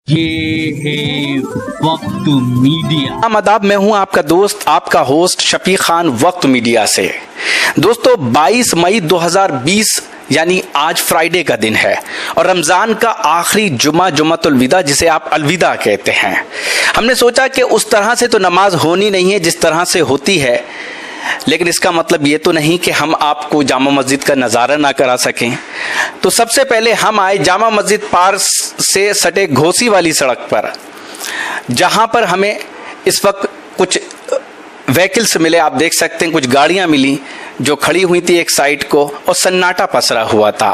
ये है वक्त मीडिया। आदाब, मैं हूं आपका दोस्त, आपका होस्ट शफीक खान वक्त मीडिया से। दोस्तों 22 मई 2020 यानी आज फ्राइडे का दिन है और रमज़ान का आखिरी जुमातुल विदा, जिसे आप अलविदा कहते हैं। हमने सोचा कि उस तरह से तो नमाज होनी नहीं है जिस तरह से होती है, लेकिन इसका मतलब ये तो नहीं कि हम आपको जामा मस्जिद का नज़ारा ना करा सकें। तो सबसे पहले हम आए जामा मस्जिद पार से सटे घोसी वाली सड़क पर, जहां पर हमें इस वक्त कुछ व्हीकल्स मिले। आप देख सकते हैं कुछ गाड़ियां मिली जो खड़ी हुई थी एक साइड को और सन्नाटा पसरा हुआ था।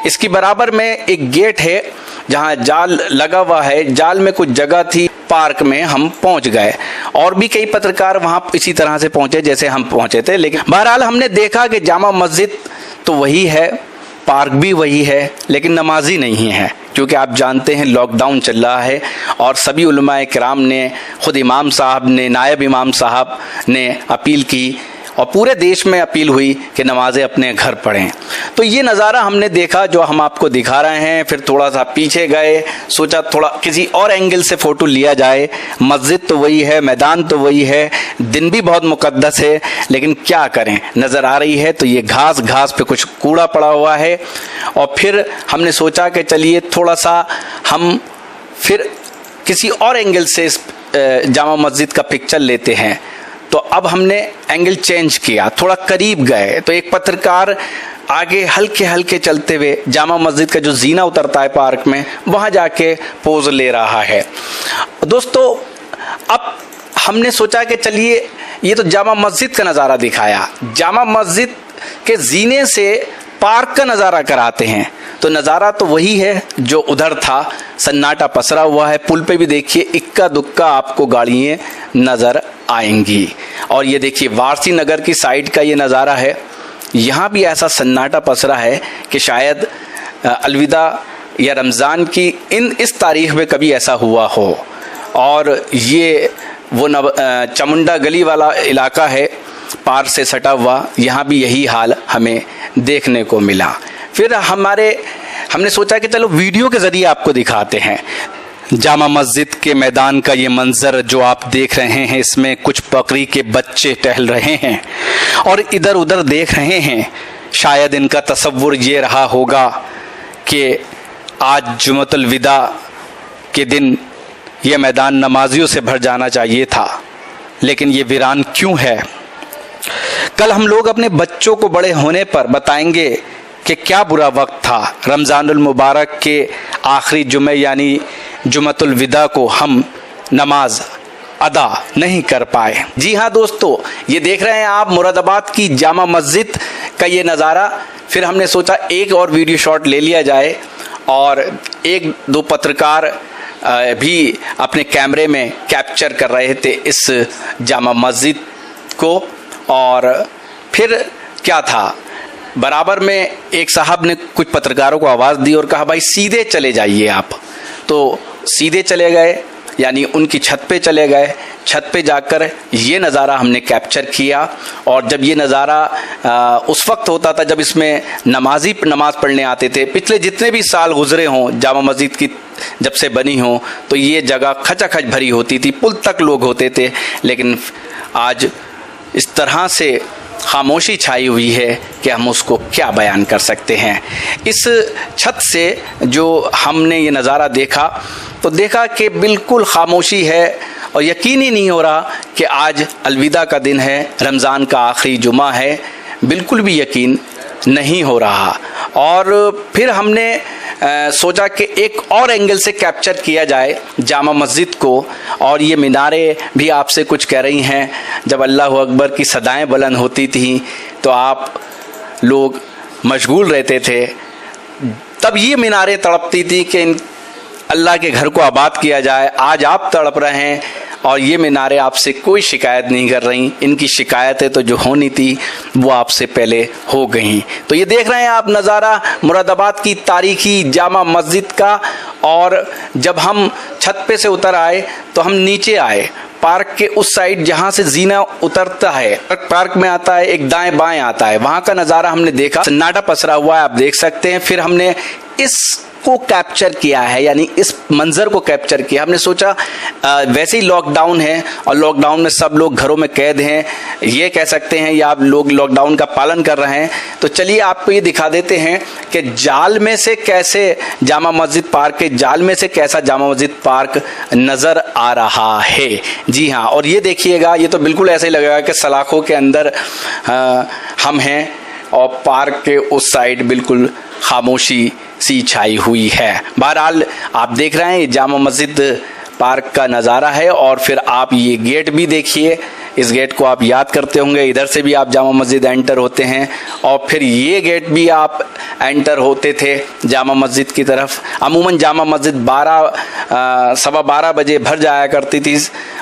इसकी बराबर में एक गेट है जहां जाल लगा हुआ है। जाल में कुछ जगह थी, पार्क में हम पहुंच गए और भी कई पत्रकार वहां इसी तरह से पहुंचे जैसे हम पहुंचे थे। लेकिन बहरहाल हमने देखा कि जामा मस्जिद तो वही है, पार्क भी वही है, लेकिन नमाजी नहीं है, क्योंकि आप जानते हैं लॉकडाउन चल रहा है और सभी उलमाए किराम ने, खुद इमाम साहब ने, नायब इमाम साहब ने अपील की और पूरे देश में अपील हुई कि नमाजें अपने घर पढ़ें। तो ये नज़ारा हमने देखा जो हम आपको दिखा रहे हैं। फिर थोड़ा सा पीछे गए, सोचा थोड़ा किसी और एंगल से फ़ोटो लिया जाए। मस्जिद तो वही है, मैदान तो वही है, दिन भी बहुत मुकद्दस है, लेकिन क्या करें, नज़र आ रही है तो ये घास पे कुछ कूड़ा पड़ा हुआ है। और फिर हमने सोचा कि चलिए थोड़ा सा हम फिर किसी और एंगल से इस जामा मस्जिद का पिक्चर लेते हैं। तो अब हमने एंगल चेंज किया, थोड़ा करीब गए तो एक पत्रकार आगे हल्के हल्के चलते हुए जामा मस्जिद का जो जीना उतरता है पार्क में, वहाँ जाके पोज ले रहा है। दोस्तों अब हमने सोचा कि चलिए ये तो जामा मस्जिद का नज़ारा दिखाया, जामा मस्जिद के जीने से पार्क का नज़ारा कराते हैं। तो नज़ारा तो वही है जो उधर था, सन्नाटा पसरा हुआ है। पुल पे भी देखिए इक्का दुक्का आपको गाड़ियाँ नज़र आएंगी। और ये देखिए वारसी नगर की साइड का ये नज़ारा है, यहाँ भी ऐसा सन्नाटा पसरा है कि शायद अलविदा या रमज़ान की इस तारीख में कभी ऐसा हुआ हो। और ये वो चामुंडा गली वाला इलाका है पार से सटा हुआ, यहाँ भी यही हाल हमें देखने को मिला। फिर हमने सोचा कि चलो वीडियो के ज़रिए आपको दिखाते हैं जामा मस्जिद के मैदान का ये मंजर जो आप देख रहे हैं। इसमें कुछ बकरी के बच्चे टहल रहे हैं और इधर उधर देख रहे हैं। शायद इनका तसव्वुर ये रहा होगा कि आज जुमातुल विदा के दिन ये मैदान नमाजियों से भर जाना चाहिए था, लेकिन ये वीरान क्यों है। कल हम लोग अपने बच्चों को बड़े होने पर बताएंगे कि क्या बुरा वक्त था। रमज़ानुल मुबारक के आखिरी जुमे यानी जुमातुल विदा को हम नमाज अदा नहीं कर पाए। जी हाँ दोस्तों, ये देख रहे हैं आप मुरादाबाद की जामा मस्जिद का ये नज़ारा। फिर हमने सोचा एक और वीडियो शॉट ले लिया जाए और एक दो पत्रकार भी अपने कैमरे में कैप्चर कर रहे थे इस जामा मस्जिद को। और फिर क्या था, बराबर में एक साहब ने कुछ पत्रकारों को आवाज़ दी और कहा भाई सीधे चले जाइए आप। तो सीधे चले गए, यानी उनकी छत पे चले गए। छत पे जाकर ये नज़ारा हमने कैप्चर किया। और जब ये नज़ारा उस वक्त होता था जब इसमें नमाजी नमाज़ पढ़ने आते थे। पिछले जितने भी साल गुजरे हों जामा मस्जिद की जब से बनी हो, तो ये जगह खचाखच भरी होती थी, पुल तक लोग होते थे। लेकिन आज इस तरह से खामोशी छाई हुई है कि हम उसको क्या बयान कर सकते हैं। इस छत से जो हमने ये नज़ारा देखा तो देखा कि बिल्कुल खामोशी है और यकीन ही नहीं हो रहा कि आज अलविदा का दिन है, रमज़ान का आखिरी जुमा है। बिल्कुल भी यकीन नहीं हो रहा। और फिर हमने सोचा कि एक और एंगल से कैप्चर किया जाए जामा मस्जिद को। और ये मीनारें भी आपसे कुछ कह रही हैं। जब अल्लाह अकबर की सदाएं बुलंद होती थी तो आप लोग मशगूल रहते थे, तब ये मीनारें तड़पती थी कि अल्लाह के घर को आबाद किया जाए। आज आप तड़प रहे हैं और ये मीनारें आपसे कोई शिकायत नहीं कर रही। इनकी शिकायतें तो जो होनी थी वो आपसे पहले हो गई। तो ये देख रहे हैं आप नज़ारा मुरादाबाद की तारीखी जामा मस्जिद का। और जब हम छत पे से उतर आए तो हम नीचे आए पार्क के उस साइड जहाँ से जीना उतरता है, पार्क में आता है एक दाएं बाएं आता है, वहाँ का नज़ारा हमने देखा। सन्नाटा पसरा हुआ है, आप देख सकते हैं। फिर हमने इस इसको कैप्चर किया है, यानी इस मंजर को कैप्चर किया। हमने सोचा वैसे ही लॉकडाउन है और लॉकडाउन में सब लोग घरों में कैद हैं, ये कह सकते हैं, या आप लोग लॉकडाउन का पालन कर रहे हैं, तो चलिए आपको ये दिखा देते हैं कि जाल में से कैसे जामा मस्जिद पार्क के जाल में से कैसा जामा मस्जिद पार्क नज़र आ रहा है। जी हाँ, और ये देखिएगा, ये तो बिल्कुल ऐसे ही लगेगा कि सलाखों के अंदर हम हैं और पार्क के उस साइड बिल्कुल खामोशी सी छाई हुई है। बहरहाल आप देख रहे हैं ये जामा मस्जिद पार्क का नज़ारा है। और फिर आप ये गेट भी देखिए, इस गेट को आप याद करते होंगे, इधर से भी आप जामा मस्जिद एंटर होते हैं और फिर ये गेट भी आप एंटर होते थे जामा मस्जिद की तरफ। अमूमन जामा मस्जिद 12 बजे भर जाया करती थी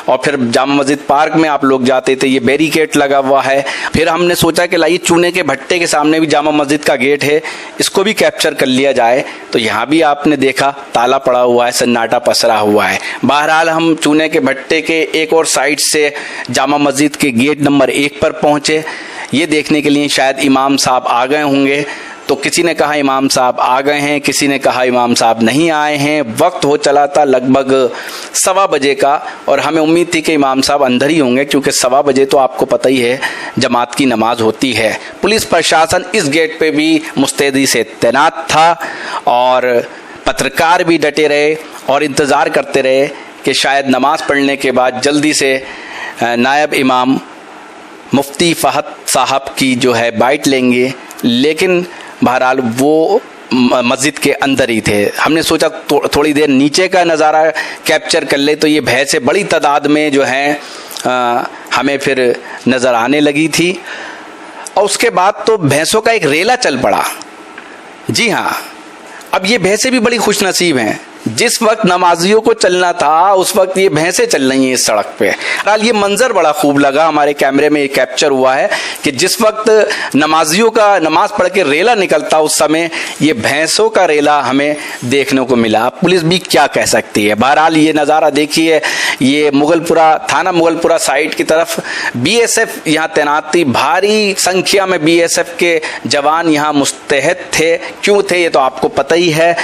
और फिर जामा मस्जिद पार्क में आप लोग जाते थे। ये बैरिकेड लगा हुआ है। फिर हमने सोचा कि लाइए चूने के भट्टे के सामने भी जामा मस्जिद का गेट है, इसको भी कैप्चर कर लिया जाए। तो यहाँ भी आपने देखा ताला पड़ा हुआ है, सन्नाटा पसरा हुआ है। बहरहाल हम चूने के भट्टे के एक और साइड से जामा मस्जिद के गेट नंबर 1 पर पहुंचे, ये देखने के लिए शायद इमाम साहब आ गए होंगे। तो किसी ने कहा इमाम साहब आ गए हैं, किसी ने कहा इमाम साहब नहीं आए हैं। वक्त हो चला था लगभग 1:15 बजे का और हमें उम्मीद थी कि इमाम साहब अंदर ही होंगे, क्योंकि 1:15 बजे तो आपको पता ही है जमात की नमाज होती है। पुलिस प्रशासन इस गेट पे भी मुस्तैदी से तैनात था और पत्रकार भी डटे रहे और इंतज़ार करते रहे कि शायद नमाज पढ़ने के बाद जल्दी से नायब इमाम मुफ्ती फ़हद साहब की जो है बाइट लेंगे। लेकिन बहरहाल वो मस्जिद के अंदर ही थे। हमने सोचा थोड़ी देर नीचे का नज़ारा कैप्चर कर ले, तो ये भैंसें बड़ी तादाद में जो हैं हमें फिर नज़र आने लगी थी। और उसके बाद तो भैंसों का एक रेला चल पड़ा। जी हाँ, अब ये भैंसें भी बड़ी खुशनसीब हैं, जिस वक्त नमाजियों को चलना था उस वक्त ये भैंसें चल रही हैं इस सड़क पे। बहरहाल ये मंजर बड़ा खूब लगा, हमारे कैमरे में ये कैप्चर हुआ है कि जिस वक्त नमाजियों का नमाज पढ़ के रेला निकलता उस समय ये भैंसों का रेला हमें देखने को मिला। पुलिस भी क्या कह सकती है। बहरहाल ये नज़ारा देखिए, ये मुगलपुरा थाना मुगलपुरा साइड की तरफ BSF यहाँ तैनात थी। भारी संख्या में BSF के जवान यहाँ मुस्तैद थे। क्यों थे ये तो आपको पता ही है,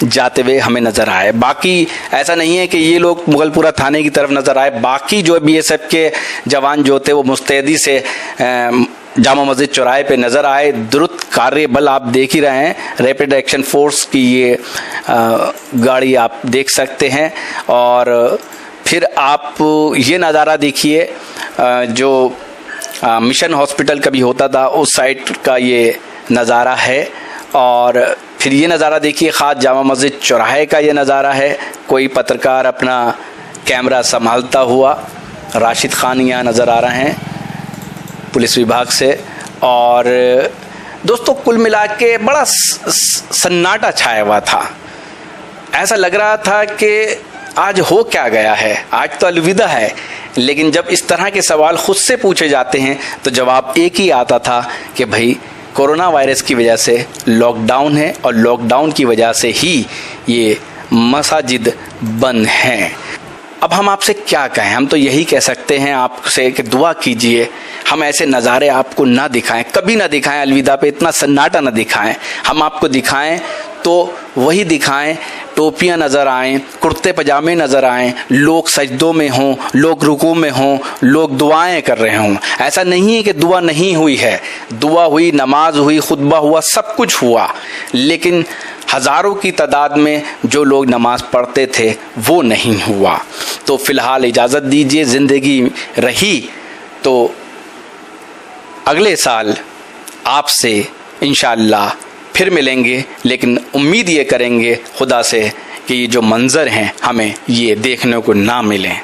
जाते हुए हमें नजर आए। बाकी ऐसा नहीं है कि ये लोग मुगलपुरा थाने की तरफ नजर आए, बाकी जो BSF के जवान जो थे वो मुस्तैदी से जामा मस्जिद चौराहे पे नजर आए। द्रुत कार्य बल आप देख ही रहे हैं, रैपिड एक्शन फोर्स की ये गाड़ी आप देख सकते हैं। और फिर आप ये नज़ारा देखिए, जो मिशन हॉस्पिटल कभी होता था उस साइड का ये नज़ारा है। और फिर ये नज़ारा देखिए, ख़ास जामा मस्जिद चौराहे का ये नज़ारा है। कोई पत्रकार अपना कैमरा संभालता हुआ, राशिद खान यहाँ नज़र आ रहे हैं पुलिस विभाग से। और दोस्तों कुल मिला के बड़ा सन्नाटा छाया हुआ था। ऐसा लग रहा था कि आज हो क्या गया है, आज तो अलविदा है। लेकिन जब इस तरह के सवाल खुद से पूछे जाते हैं तो जवाब एक ही आता था कि भाई कोरोना वायरस की वजह से लॉकडाउन है और लॉकडाउन की वजह से ही ये मसाजिद बंद हैं। अब हम आपसे क्या कहें, हम तो यही कह सकते हैं आपसे कि दुआ कीजिए हम ऐसे नज़ारे आपको ना दिखाएं, कभी ना दिखाएं, अलविदा पे इतना सन्नाटा ना दिखाएं। हम आपको दिखाएं तो वही दिखाएं, टोपियां नज़र आएं, कुर्ते पजामे नज़र आएं, लोग सजदों में हों, लोग रुकू में हों, लोग दुआएं कर रहे हों। ऐसा नहीं है कि दुआ नहीं हुई है, दुआ हुई, नमाज हुई, खुतबा हुआ, सब कुछ हुआ। लेकिन हज़ारों की तादाद में जो लोग नमाज पढ़ते थे वो नहीं हुआ। तो फ़िलहाल इजाज़त दीजिए, ज़िंदगी रही तो अगले साल आपसे इंशाअल्लाह फिर मिलेंगे। लेकिन उम्मीद ये करेंगे खुदा से कि ये जो मंज़र हैं हमें ये देखने को ना मिलें।